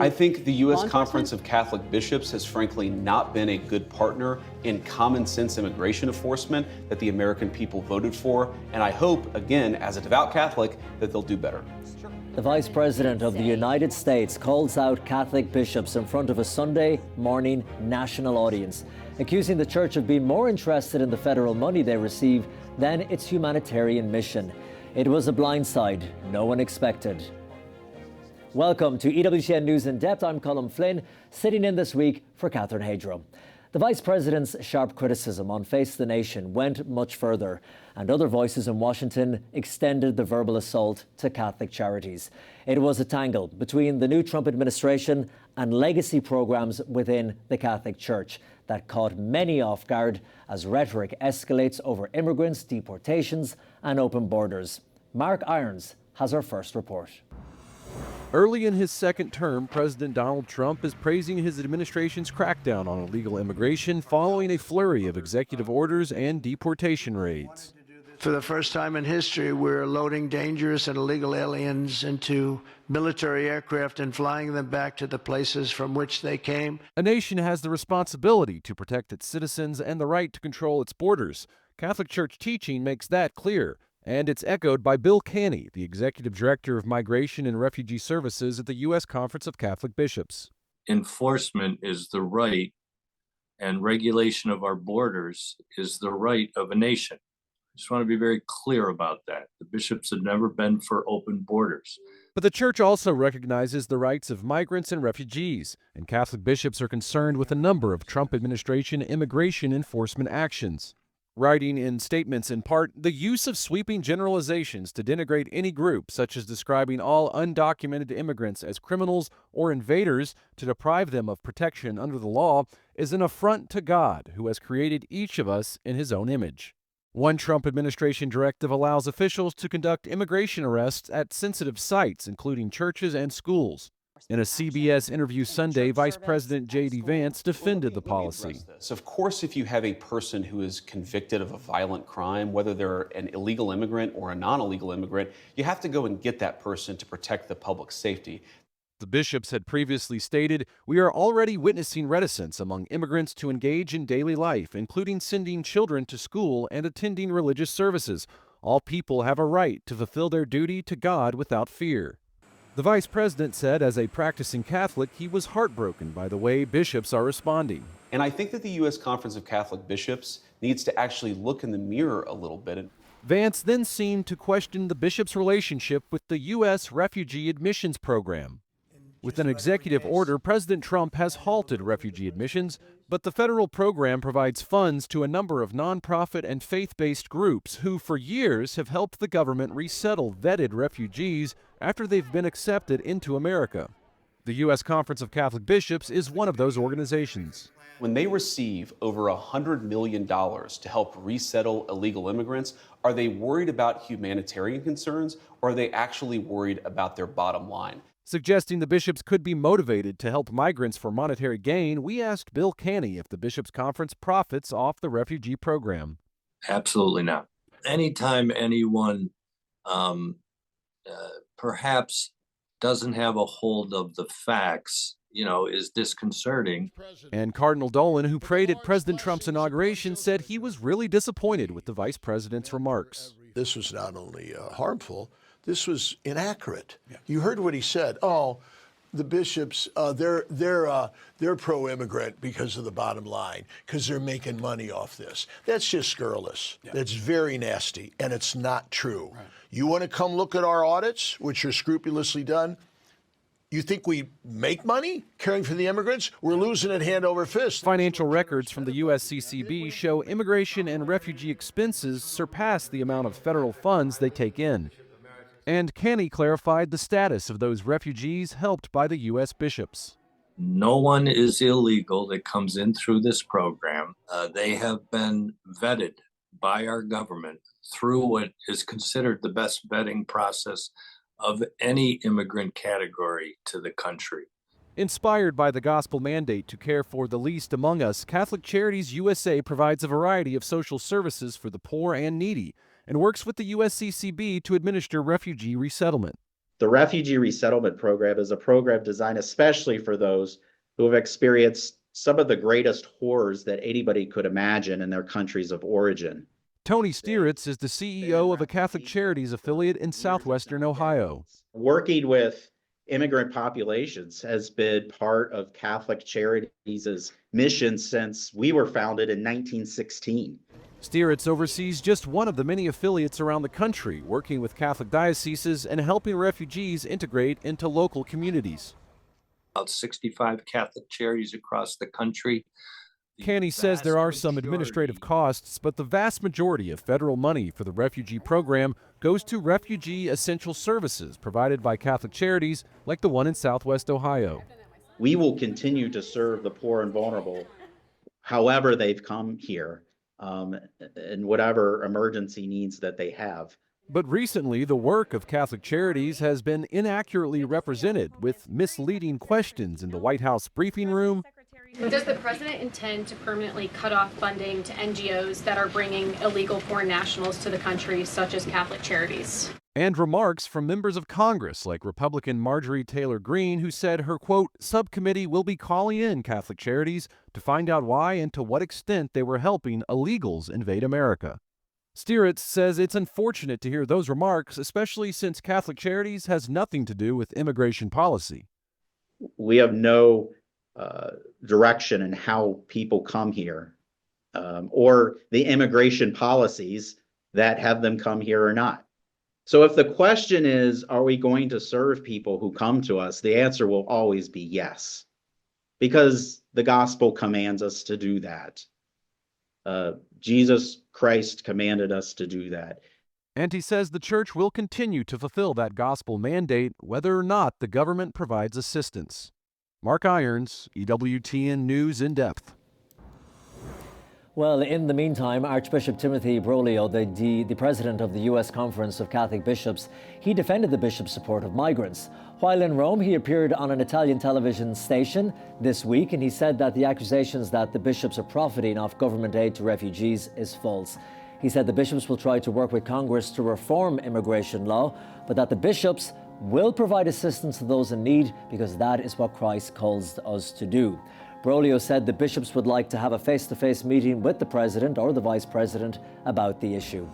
I think the U.S. Conference of Catholic Bishops has frankly not been a good partner in common sense immigration enforcement that the American people voted for. And I hope, again, as a devout Catholic, that they'll do better. The Vice President of the United States calls out Catholic bishops in front of a Sunday morning national audience, accusing the Church of being more interested in the federal money they receive than its humanitarian mission. It was a blindside no one expected. Welcome to EWTN News In Depth. I'm Colin Flynn, sitting in this week for Catherine Hadro. The Vice President's sharp criticism on Face the Nation went much further, and other voices in Washington extended the verbal assault to Catholic charities. It was a tangle between the new Trump administration and legacy programs within the Catholic Church that caught many off guard as rhetoric escalates over immigrants, deportations, and open borders. Mark Irons has our first report. Early in his second term, President Donald Trump is praising his administration's crackdown on illegal immigration following a flurry of executive orders and deportation raids. For the first time in history, we're loading dangerous and illegal aliens into military aircraft and flying them back to the places from which they came. A nation has the responsibility to protect its citizens and the right to control its borders. Catholic Church teaching makes that clear. And it's echoed by Bill Canny, the Executive Director of Migration and Refugee Services at the U.S. Conference of Catholic Bishops. Enforcement is the right, and regulation of our borders is the right of a nation. I just want to be very clear about that. The bishops have never been for open borders. But the Church also recognizes the rights of migrants and refugees, and Catholic bishops are concerned with a number of Trump administration immigration enforcement actions. Writing in statements in part, the use of sweeping generalizations to denigrate any group, such as describing all undocumented immigrants as criminals or invaders to deprive them of protection under the law, is an affront to God, who has created each of us in his own image. One Trump administration directive allows officials to conduct immigration arrests at sensitive sites, including churches and schools. In a CBS interview Sunday, Vice President J.D. Vance defended the policy. So of course, if you have a person who is convicted of a violent crime, whether they're an illegal immigrant or a non-illegal immigrant, you have to go and get that person to protect the public safety. The bishops had previously stated, "We are already witnessing reticence among immigrants to engage in daily life, including sending children to school and attending religious services. All people have a right to fulfill their duty to God without fear." The vice president said as a practicing Catholic, he was heartbroken by the way bishops are responding. And I think that the U.S. Conference of Catholic Bishops needs to actually look in the mirror a little bit. Vance then seemed to question the bishop's relationship with the U.S. refugee admissions program. With an executive order, President Trump has halted refugee admissions, but the federal program provides funds to a number of nonprofit and faith-based groups who, for years, have helped the government resettle vetted refugees after they've been accepted into America. The U.S. Conference of Catholic Bishops is one of those organizations. When they receive over $100 million to help resettle illegal immigrants, are they worried about humanitarian concerns, or are they actually worried about their bottom line? Suggesting the bishops could be motivated to help migrants for monetary gain, we asked Bill Canny if the Bishops' Conference profits off the refugee program. Absolutely not. Anytime anyone perhaps doesn't have a hold of the facts, is disconcerting. And Cardinal Dolan, who prayed at President Trump's inauguration, said he was really disappointed with the vice president's remarks. This was not only harmful, this was inaccurate. Yeah. You heard what he said. Oh, the bishops, they're pro-immigrant because of the bottom line, because they're making money off this. That's just scurrilous. Yeah. That's very nasty, and it's not true. Right. You want to come look at our audits, which are scrupulously done? You think we make money caring for the immigrants? We're losing it hand over fist. Financial records from the USCCB show immigration and refugee expenses surpass the amount of federal funds they take in. And Canny clarified the status of those refugees helped by the U.S. bishops. No one is illegal that comes in through this program. They have been vetted by our government through what is considered the best vetting process of any immigrant category to the country. Inspired by the gospel mandate to care for the least among us, Catholic Charities USA provides a variety of social services for the poor and needy, and works with the USCCB to administer refugee resettlement. The Refugee Resettlement Program is a program designed especially for those who have experienced some of the greatest horrors that anybody could imagine in their countries of origin. Tony Stieritz is the CEO of a Catholic Charities affiliate in southwestern Ohio. Working with immigrant populations has been part of Catholic Charities' mission since we were founded in 1916. Stieritz oversees just one of the many affiliates around the country, working with Catholic dioceses and helping refugees integrate into local communities. About 65 Catholic charities across the country. Canny says there are some administrative costs, but the vast majority of federal money for the refugee program goes to refugee essential services provided by Catholic charities like the one in Southwest Ohio. We will continue to serve the poor and vulnerable however they've come here, and whatever emergency needs that they have. But recently, the work of Catholic Charities has been inaccurately represented with misleading questions in the White House briefing room. Does the president intend to permanently cut off funding to NGOs that are bringing illegal foreign nationals to the country, such as Catholic Charities? And remarks from members of Congress like Republican Marjorie Taylor Greene, who said her, quote, subcommittee will be calling in Catholic Charities to find out why and to what extent they were helping illegals invade America. Stieritz says it's unfortunate to hear those remarks, especially since Catholic Charities has nothing to do with immigration policy. We have no direction in how people come here, or the immigration policies that have them come here or not. So if the question is, are we going to serve people who come to us? The answer will always be yes, because the gospel commands us to do that. Jesus Christ commanded us to do that. And he says the church will continue to fulfill that gospel mandate, whether or not the government provides assistance. Mark Irons, EWTN News in Depth. Well, in the meantime, Archbishop Timothy Broglio, the president of the U.S. Conference of Catholic Bishops, he defended the bishop's support of migrants. While in Rome, he appeared on an Italian television station this week, and he said that the accusations that the bishops are profiting off government aid to refugees is false. He said the bishops will try to work with Congress to reform immigration law, but that the bishops will provide assistance to those in need because that is what Christ calls us to do. Broglio said the bishops would like to have a face-to-face meeting with the president or the vice president about the issue.